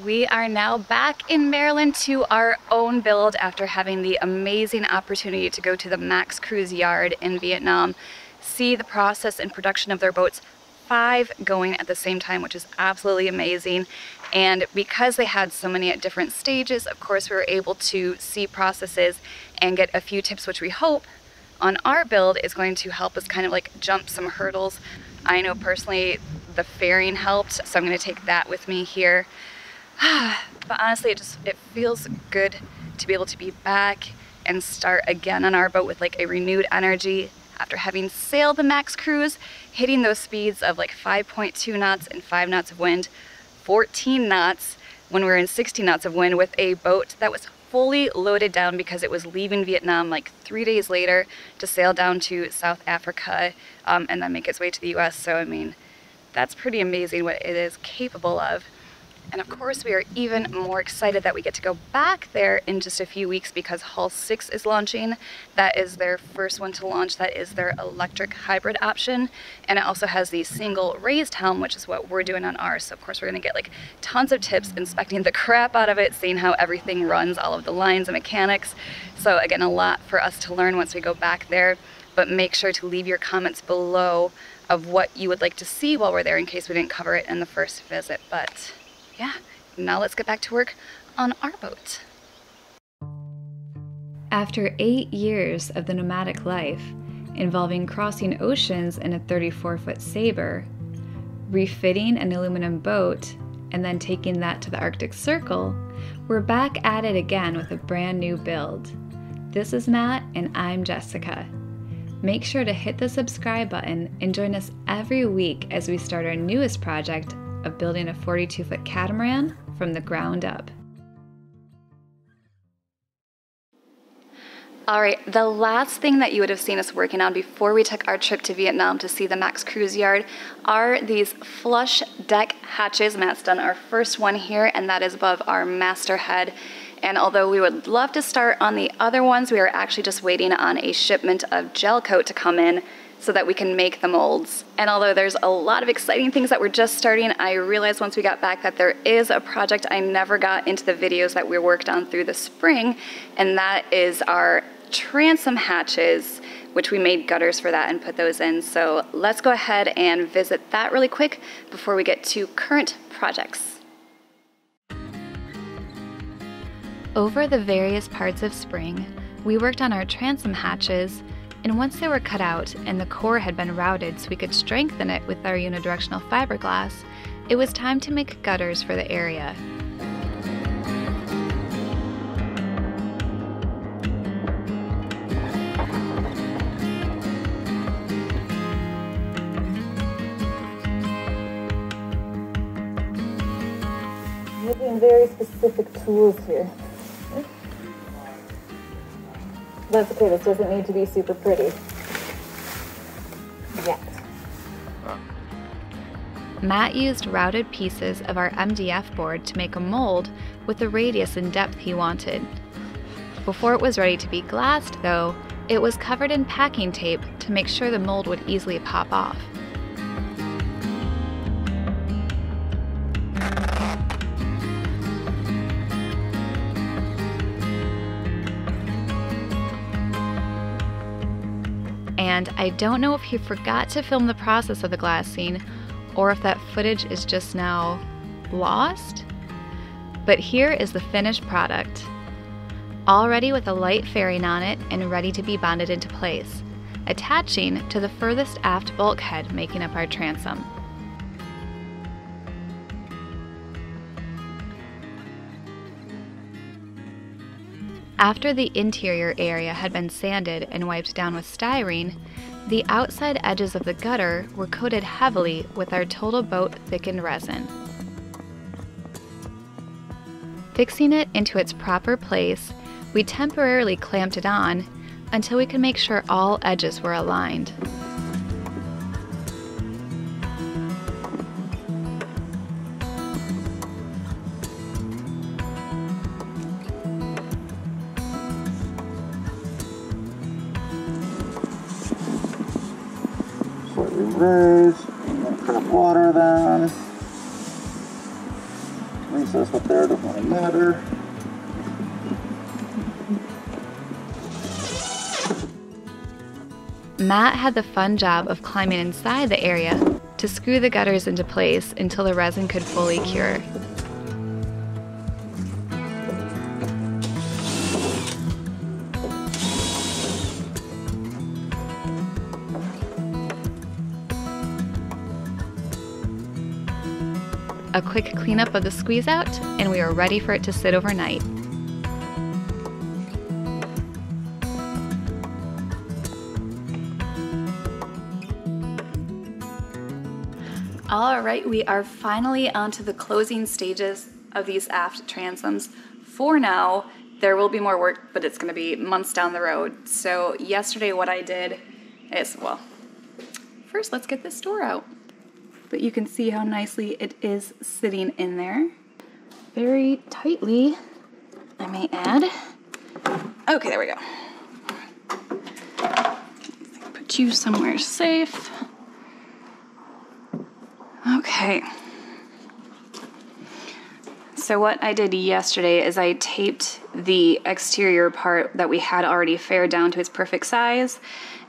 We are now back in Maryland to our own build after having the amazing opportunity to go to the Max Cruise yard in Vietnam, see the process and production of their boats, 5 going at the same time, which is absolutely amazing. And because they had so many at different stages, of course, we were able to see processes and get a few tips, which we hope on our build is going to help us kind of like jump some hurdles. I know personally the fairing helped, so I'm going to take that with me here. But honestly, it feels good to be able to be back and start again on our boat with like a renewed energy after having sailed the Max Cruise, hitting those speeds of like 5.2 knots and 5 knots of wind, 14 knots when we were in 60 knots of wind with a boat that was fully loaded down because it was leaving Vietnam like 3 days later to sail down to South Africa and then make its way to the US. So I mean, that's pretty amazing what it is capable of. And of course, we are even more excited that we get to go back there in just a few weeks because Hull 6 is launching. That is their first one to launch. That is their electric hybrid option. And it also has the single raised helm, which is what we're doing on ours. So of course, we're gonna get like tons of tips, inspecting the crap out of it, seeing how everything runs, all of the lines and mechanics. So again, a lot for us to learn once we go back there. But make sure to leave your comments below of what you would like to see while we're there in case we didn't cover it in the first visit. But yeah, now let's get back to work on our boat. After 8 years of the nomadic life, involving crossing oceans in a 34-foot Sabre, refitting an aluminum boat, and then taking that to the Arctic Circle, we're back at it again with a brand new build. This is Nat, and I'm Jessica. Make sure to hit the subscribe button and join us every week as we start our newest project of building a 42-foot catamaran from the ground up. All right, the last thing that you would have seen us working on before we took our trip to Vietnam to see the Max Cruise yard are these flush deck hatches. Matt's done our first one here, and that is above our masterhead. And although we would love to start on the other ones, we are actually just waiting on a shipment of gelcoat to come in so that we can make the molds. And although there's a lot of exciting things that we're just starting, I realized once we got back that there is a project I never got into the videos that we worked on through the spring, and that is our transom hatches, which we made gutters for that and put those in. So let's go ahead and visit that really quick before we get to current projects. Over the various parts of spring, we worked on our transom hatches, and once they were cut out and the core had been routed so we could strengthen it with our unidirectional fiberglass, it was time to make gutters for the area. Using very specific tools here. That's okay, this doesn't need to be super pretty yet. Matt used routed pieces of our MDF board to make a mold with the radius and depth he wanted. Before it was ready to be glassed, though, it was covered in packing tape to make sure the mold would easily pop off. And I don't know if he forgot to film the process of the glassing or if that footage is just now lost, but here is the finished product. Already with a light fairing on it and ready to be bonded into place, attaching to the furthest aft bulkhead making up our transom. After the interior area had been sanded and wiped down with styrene, the outside edges of the gutter were coated heavily with our Total Boat thickened resin. Fixing it into its proper place, we temporarily clamped it on until we could make sure all edges were aligned. Raise, put water down, recess up there, doesn't really matter. Matt had the fun job of climbing inside the area to screw the gutters into place until the resin could fully cure. A quick cleanup of the squeeze out, and we are ready for it to sit overnight. All right, we are finally onto the closing stages of these aft transoms. For now, there will be more work, but it's going to be months down the road. So yesterday what I did is, well, first let's get this door out. But you can see how nicely it is sitting in there. Very tightly, I may add. Okay, there we go. Put you somewhere safe. Okay. So what I did yesterday is I taped the exterior part that we had already faired down to its perfect size,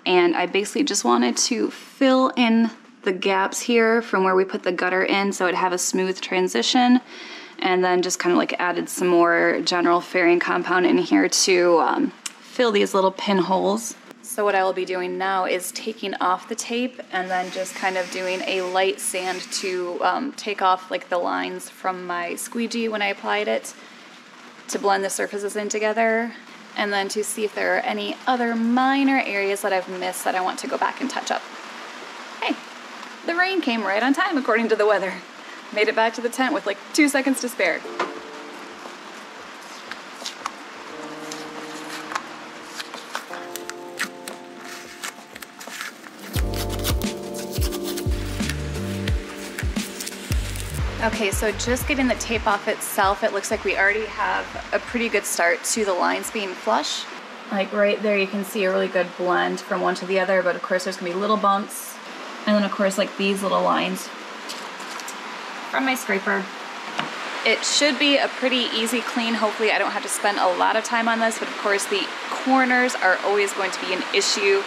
and I basically just wanted to fill in the gaps here from where we put the gutter in so it'd have a smooth transition, and then just kind of like added some more general fairing compound in here to fill these little pinholes. So what I will be doing now is taking off the tape and then just kind of doing a light sand to take off like the lines from my squeegee when I applied it to blend the surfaces in together, and then to see if there are any other minor areas that I've missed that I want to go back and touch up. Hey, the rain came right on time according to the weather. Made it back to the tent with like 2 seconds to spare. Okay, so just getting the tape off itself, it looks like we already have a pretty good start to the lines being flush. Like right there you can see a really good blend from one to the other, but of course there's gonna be little bumps. And then of course like these little lines from my scraper. It should be a pretty easy clean. Hopefully I don't have to spend a lot of time on this, but of course the corners are always going to be an issue,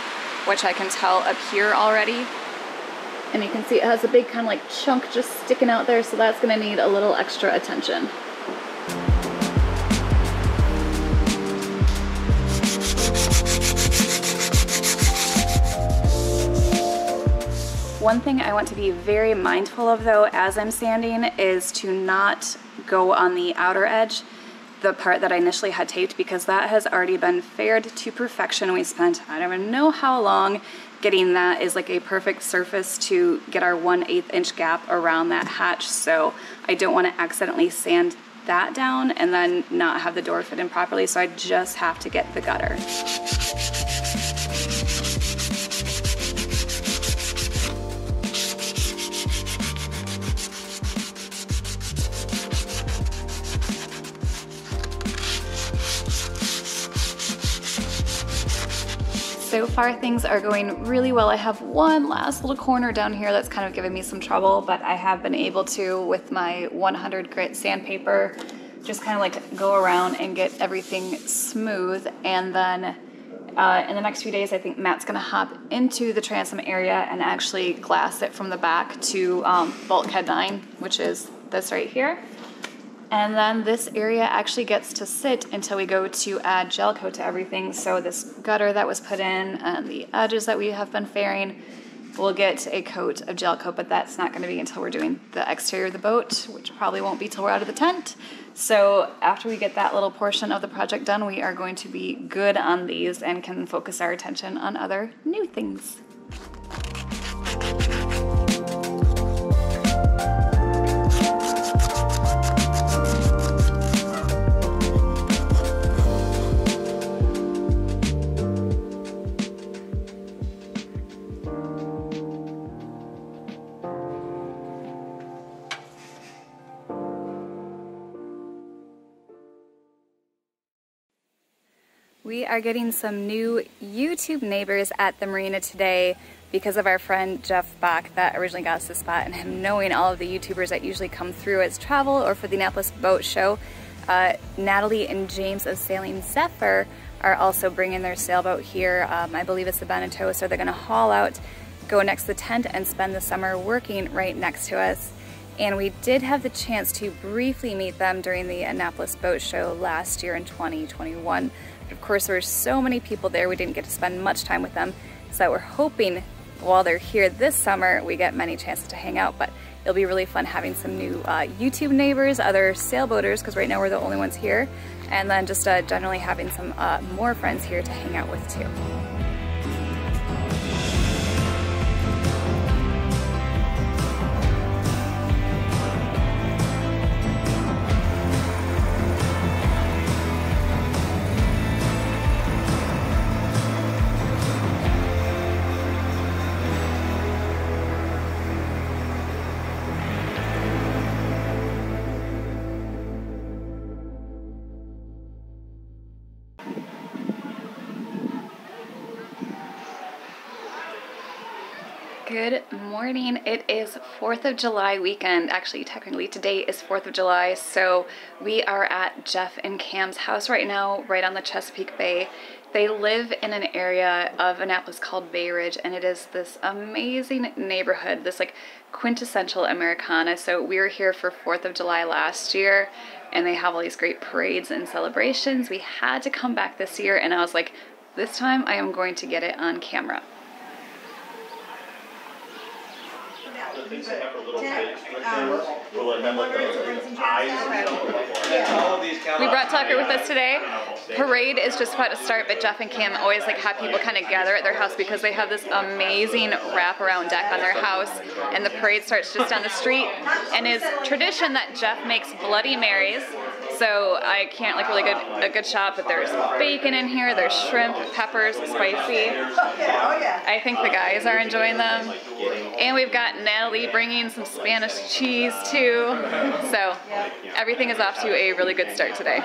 which I can tell up here already. And you can see it has a big kind of like chunk just sticking out there, so that's gonna need a little extra attention. One thing I want to be very mindful of though as I'm sanding is to not go on the outer edge, the part that I initially had taped, because that has already been faired to perfection. We spent, I don't even know how long, getting that is like a perfect surface to get our 1/8 inch gap around that hatch. So I don't want to accidentally sand that down and then not have the door fit in properly. So I just have to get the gutter. So far things are going really well. I have one last little corner down here that's kind of giving me some trouble, but I have been able to, with my 100 grit sandpaper, just kind of like go around and get everything smooth. And then in the next few days, I think Matt's gonna hop into the transom area and actually glass it from the back to bulkhead 9, which is this right here. And then this area actually gets to sit until we go to add gel coat to everything. So this gutter that was put in and the edges that we have been fairing will get a coat of gel coat, but that's not going to be until we're doing the exterior of the boat, which probably won't be till we're out of the tent. So after we get that little portion of the project done, we are going to be good on these and can focus our attention on other new things. We are getting some new YouTube neighbors at the marina today. because of our friend Jeff Bach that originally got us the spot, and him knowing all of the YouTubers that usually come through as travel or for the Annapolis boat show. Natalie and James of Sailing Zeypher are also bringing their sailboat here. I believe it's the Beneteau, so they're going to haul out, go next to the tent, and spend the summer working right next to us. And we did have the chance to briefly meet them during the Annapolis boat show last year in 2021. But of course, there were so many people there, we didn't get to spend much time with them. So we're hoping while they're here this summer, we get many chances to hang out. But it'll be really fun having some new YouTube neighbors, other sailboaters, because right now we're the only ones here. And then just generally having some more friends here to hang out with too. Good morning. It is 4th of July weekend. Actually, technically today is 4th of July, so we are at Jeff and Cam's house right now, right on the Chesapeake Bay. They live in an area of Annapolis called Bay Ridge, and it is this amazing neighborhood, this like quintessential Americana. So we were here for 4th of July last year, and they have all these great parades and celebrations. We had to come back this year, and I was like, this time I am going to get it on camera. We brought Tucker with us today. Parade is just about to start, but Jeff and Cam always like have people kind of gather at their house because they have this amazing wraparound deck on their house, and the parade starts just down the street. And it's tradition that Jeff makes Bloody Marys. So I can't like really a good shot, but there's bacon in here, there's shrimp, peppers, spicy. I think the guys are enjoying them. And we've got Natalie bringing some Spanish cheese too. So everything is off to a really good start today.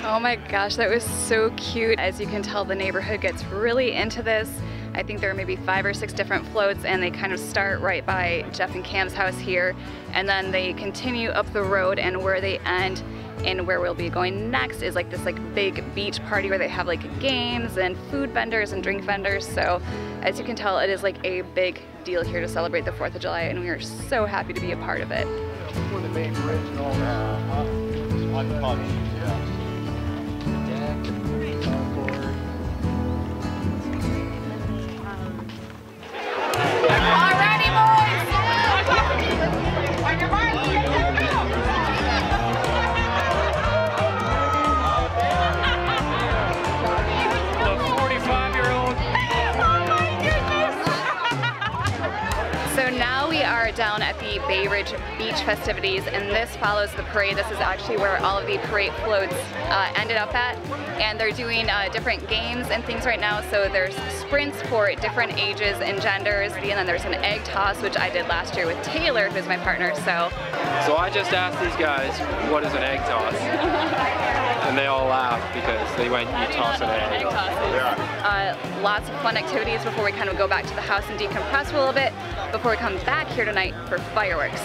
Oh my gosh, that was so cute. As you can tell, the neighborhood gets really into this. I think there are maybe 5 or 6 different floats, and they kind of start right by Jeff and Cam's house here, and then they continue up the road, and where they end and where we'll be going next is like this like big beach party where they have like games and food vendors and drink vendors. So as you can tell, it is like a big deal here to celebrate the 4th of July, and we are so happy to be a part of it. For the main bridge and all that. Down at the Bay Ridge Beach festivities, and this follows the parade. This is actually where all of the parade floats ended up at, and they're doing different games and things right now. So there's sprints for different ages and genders, and then there's an egg toss, which I did last year with Taylor, who's my partner. So I just asked these guys, what is an egg toss? And they all laughed because they went, you toss an egg. Lots of fun activities before we kind of go back to the house and decompress for a little bit before we come back here tonight for fireworks.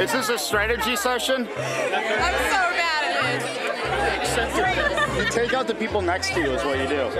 Is this a strategy session? I'm so bad at it. You take out the people next to you is what you do.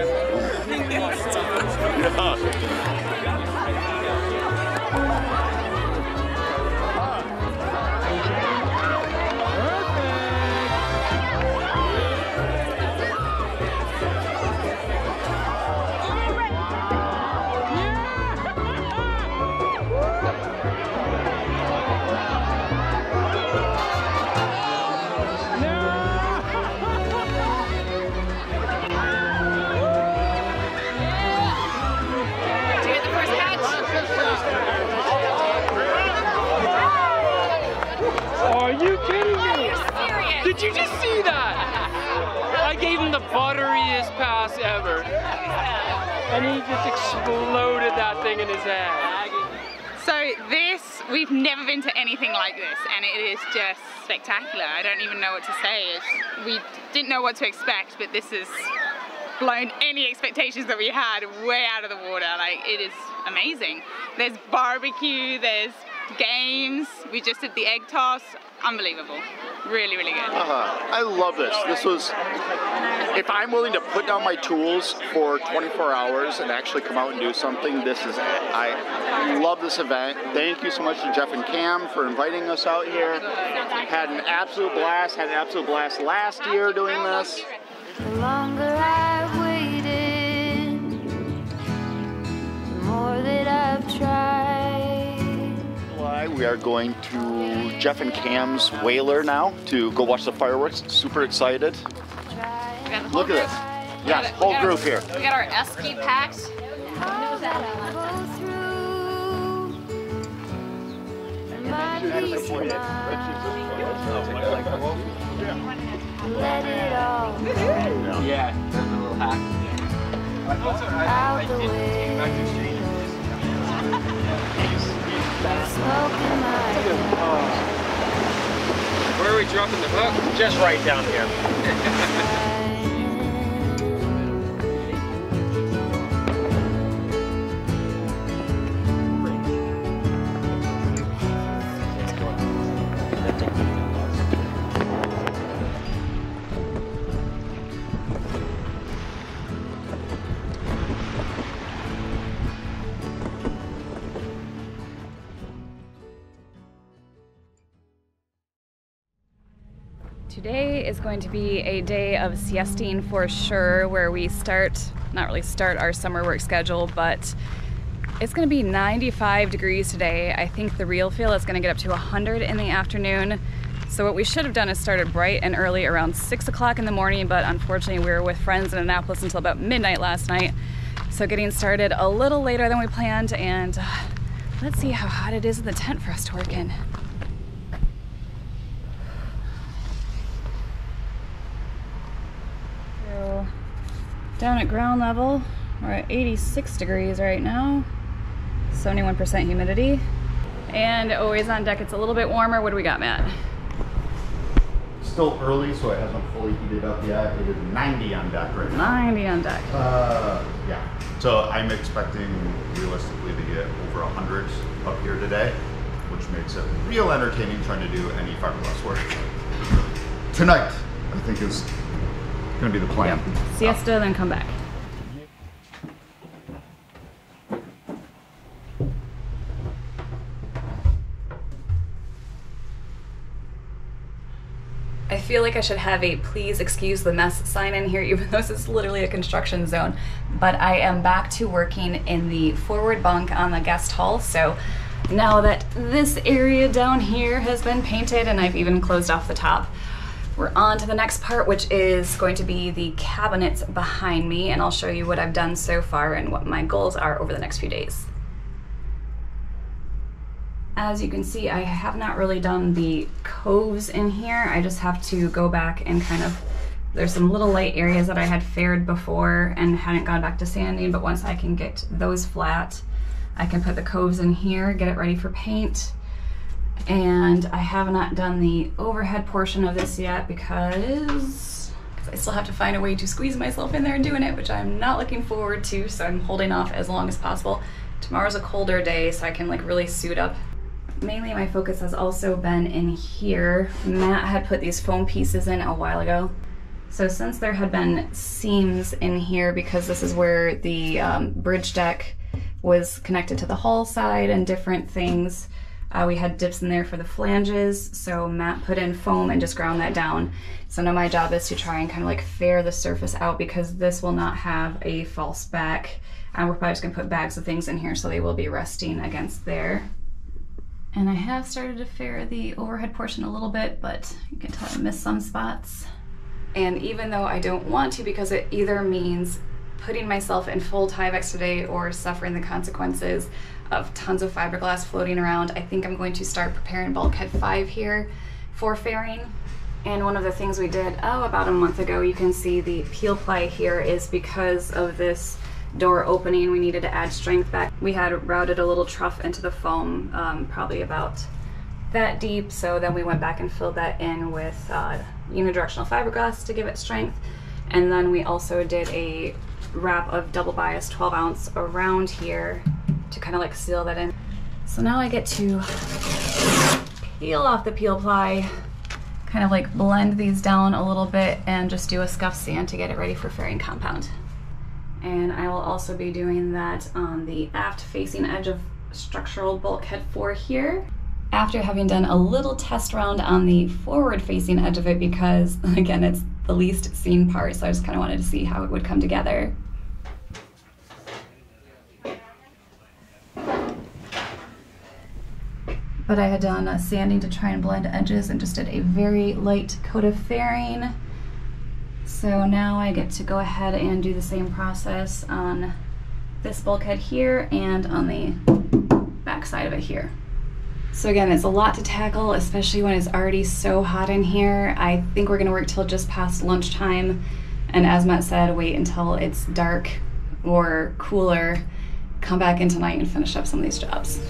gave him the butteriest pass ever. And he just exploded that thing in his head. So this, we've never been to anything like this, and it is just spectacular. I don't even know what to say. We didn't know what to expect, but this has blown any expectations that we had way out of the water. Like, it is amazing. There's barbecue, there's games. We just did the egg toss. Unbelievable. Really, really good. I love this. This was, if I'm willing to put down my tools for 24 hours and actually come out and do something, this is it. I love this event. Thank you so much to Jeff and Cam for inviting us out here. Had an absolute blast. Had an absolute blast last year doing this. The longer I've waited, the more that I've tried. We are going to Jeff and Cam's whaler now to go watch the fireworks. Super excited. Look at this. Yes, whole group here. We got our esky packed. Let it all Yeah, that's a little hack. out the way. Smoke in my Where are we dropping the hook? Just right down here. Today is going to be a day of siesting for sure, where we not really start our summer work schedule, but it's going to be 95 degrees today. I think the real feel is going to get up to 100 in the afternoon. So what we should have done is started bright and early around 6 o'clock in the morning, but unfortunately we were with friends in Annapolis until about midnight last night. So getting started a little later than we planned, and let's see how hot it is in the tent for us to work in. Down at ground level, we're at 86 degrees right now, 71% humidity. And always on deck, it's a little bit warmer. What do we got, Matt? Still early, so it hasn't fully heated up yet. It is 90 on deck right now. 90 on deck. Yeah. So I'm expecting realistically to get over 100 up here today, which makes it real entertaining trying to do any fiberglass work. Tonight, I think is gonna be the plan. Yep. Siesta, then come back. I feel like I should have a please excuse the mess sign in here, even though this is literally a construction zone. But I am back to working in the forward bunk on the guest hall. So now that this area down here has been painted and I've even closed off the top, we're on to the next part, which is going to be the cabinets behind me, and I'll show you what I've done so far and what my goals are over the next few days. As you can see, I have not really done the coves in here. I just have to go back and there's some little light areas that I had faired before and hadn't gone back to sanding, but once I can get those flat, I can put the coves in here, get it ready for paint. And I have not done the overhead portion of this yet because I still have to find a way to squeeze myself in there and doing it, which I'm not looking forward to, so I'm holding off as long as possible. Tomorrow's a colder day, so I can really suit up. Mainly my focus has also been in here. Matt had put these foam pieces in a while ago. So since there had been seams in here, because this is where the bridge deck was connected to the hull side and different things, we had dips in there for the flanges, so Matt put in foam and just ground that down. So now my job is to try and fair the surface out, because this will not have a false back. And we're probably just gonna put bags of things in here so they will be resting against there. And I have started to fair the overhead portion a little bit, but you can tell I missed some spots. And even though I don't want to, because it either means putting myself in full Tyvek today or suffering the consequences of tons of fiberglass floating around, I think I'm going to start preparing bulkhead 5 here for fairing. And one of the things we did, about a month ago, you can see the peel ply here is because of this door opening. We needed to add strength back. We had routed a little trough into the foam, probably about that deep, so then we went back and filled that in with unidirectional fiberglass to give it strength. And then we also did a wrap of double bias 12 ounce around here to kind of like seal that in. So now I get to peel off the peel ply, kind of like blend these down a little bit and just do a scuff sand to get it ready for fairing compound. And I will also be doing that on the aft facing edge of structural bulkhead 4 here, after having done a little test round on the forward facing edge of it, because again, it's the least seen part, so I just kind of wanted to see how it would come together. But I had done sanding to try and blend edges and just did a very light coat of fairing. So now I get to go ahead and do the same process on this bulkhead here and on the back side of it here. So again, it's a lot to tackle, especially when it's already so hot in here. I think we're gonna work till just past lunchtime. And as Matt said, wait until it's dark or cooler, come back in tonight and finish up some of these jobs.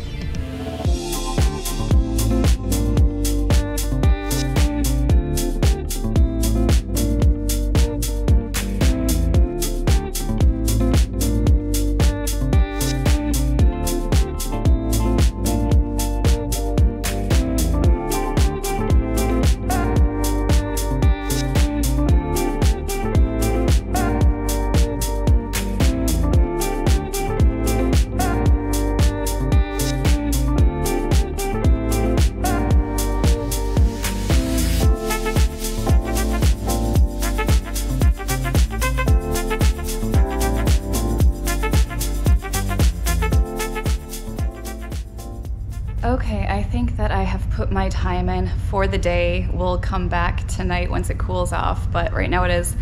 Okay, I think that I have put my time in for the day. We'll come back tonight once it cools off, but right now it is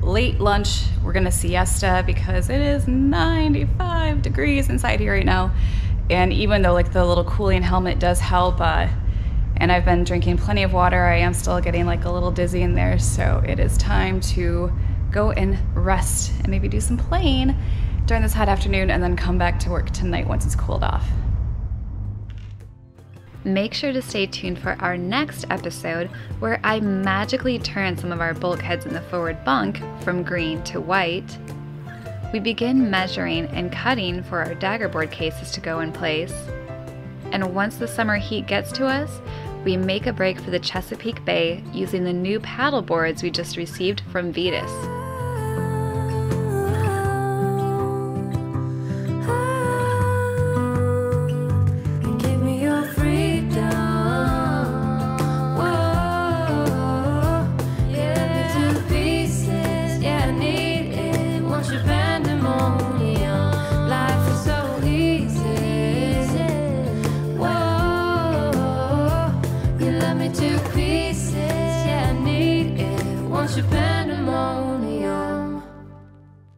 late lunch. We're gonna siesta because it is 95 degrees inside here right now. And even though like the little cooling helmet does help, and I've been drinking plenty of water, I am still getting like a little dizzy in there. So it is time to go and rest and maybe do some playing during this hot afternoon and then come back to work tonight once it's cooled off. Make sure to stay tuned for our next episode where I magically turn some of our bulkheads in the forward bunk from green to white. We begin measuring and cutting for our daggerboard cases to go in place. And once the summer heat gets to us, we make a break for the Chesapeake Bay using the new paddle boards we just received from Vetus.